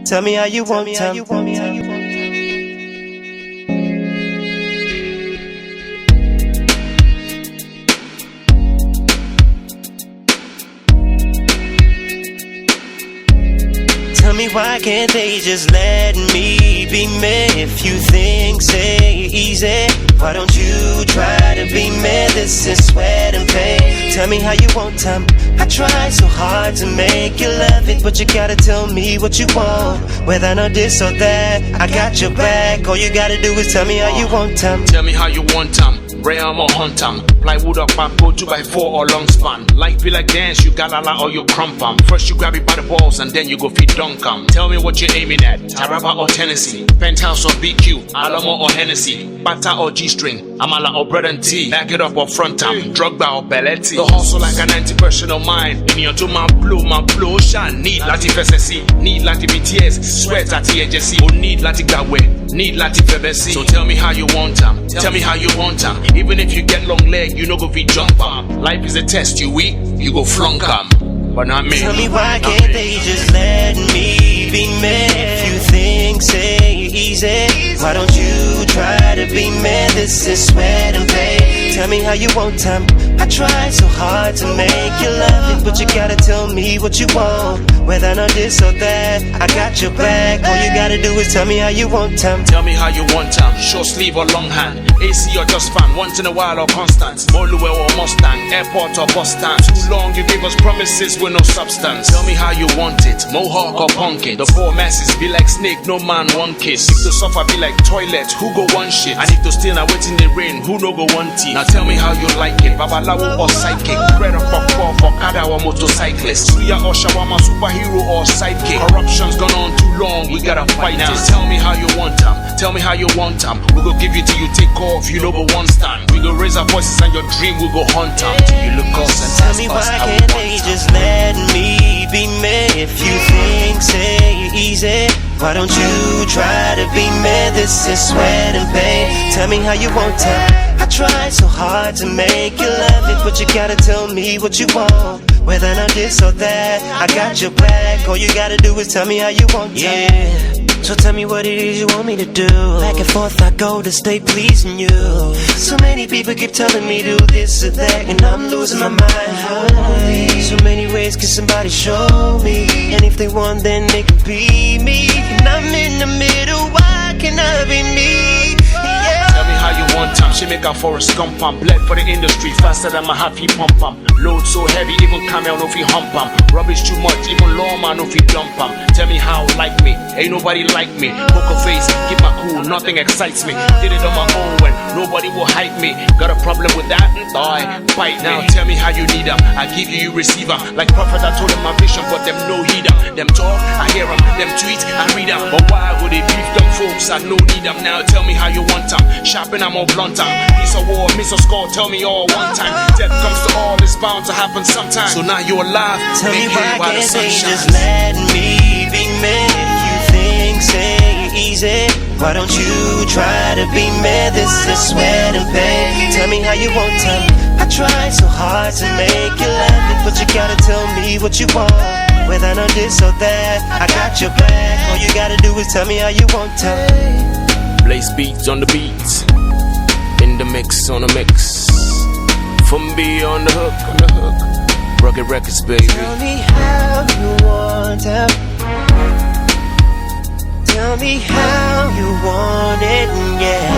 Tell me how you want time. Tell me why can't they just let me be me? If you think say easy, why don't you try to be me? This is sweat and pain. Tell me how you want time. I try so hard to make you love it, but you gotta tell me what you want. Whether I know this or that, I got your back. All you gotta do is tell me how you want time. Tell me how you want time. Ram or hunt 'em. Plywood or bamboo, 2x4 or long span. Life be like dance, you got a lot or you crump 'em. First you grab it by the balls and then you go feed dunk 'em. Tell me what you're aiming at. Taraba or Tennessee, Penthouse or BQ, Alamo or Hennessy, Bata or G-string, Amala or bread and tea. Back it up or front 'em, Drogba or Belletti. The hustle like a 90% of mine. In your two my blow, shine. Need lati FSC, need lati BTS, sweat lati agency, or need lati gawe, need lati FBC. So tell me how you want 'em. Tell me how you want 'em. Even if you get long leg, you know go be jump 'em. Life is a test, you weak, you go flunk 'em. But not me. Tell me why can't they just let me be me? If you think say easy, why don't you try to be me? This is sweat and pain. Tell me how you want time. I try so hard to make you love it, but you gotta tell me what you want. Whether I know this or that, I got your back. All you gotta do is tell me how you want time. Tell me how you want time. Short sleeve or long hand, AC or just fan, once in a while or constant. Moluwe or Mustang, airport or bus stand. Too long you gave us promises with no substance. Tell me how you want it, mohawk or pumpkin. The four masses be like snake, no man one kiss. If the suffer be like toilet, who go one shit? I need to steal, now wait in the rain, who no go one tea? Now tell me how you like it, babalawo or psychic, bread or puff or kada or motorcyclist, suya or shawarma, superhero or sidekick. Corruption's gone on too long, we gotta fight now. Tell me how you want them, tell me how you want them. We go give you till you take off, you know go one stand. We go raise our voices and your dream we go hunt them. Till you look us and tell me why can't they just let me be me? If you think say easy, why don't you try to be me? This is sweat and pain. Tell me how you want time. I try so hard to make you love it, but you gotta tell me what you want. Whether I know this or that, I got your back. All you gotta do is tell me how you want time. Yeah. So tell me what it is you want me to do. Back and forth I go to stay pleasing you. So many people keep telling me do this or that, and I'm losing my mind. So many ways can somebody show me, and if they want then they can be me. And I'm in the middle, why can't I be me? Yeah. Tell me how you want time. She make her for a scum pump. Bled for the industry faster than my happy pump pump. Load so heavy, even camel no fi hump pump. Rubbish too much, even lawman no fi dump pump. Tell me how like me, ain't nobody like me. Poker face, keep my cool, nothing excites me. Did it on my own when nobody will hype me. Got a problem with that? Die, bite now. Tell me how you need them. I give you, you receive them. Like prophet, I told them my vision, but them no heed them. Them talk, I hear them. Them tweet, I read them. But why would they beef them folks? I no need them. Now tell me how you want them. Sharpen them or blunt them. Piece of war, miss or score, tell me all one time. Death comes to all, it's bound to happen sometime. So now you're alive. Tell me why can't they just let me be me? If you think say easy, why don't you try to be me? This is sweat and pain. Tell me how you want time. I try so hard to make you love it, but you gotta tell me what you want. Whether I know this or that, I got your back. All you gotta do is tell me how you want time. Blaze beats on the beats, in the mix on the mix. From B on the hook, Rugged Records, baby. Tell me how you want time. Tell me how you want it, yeah.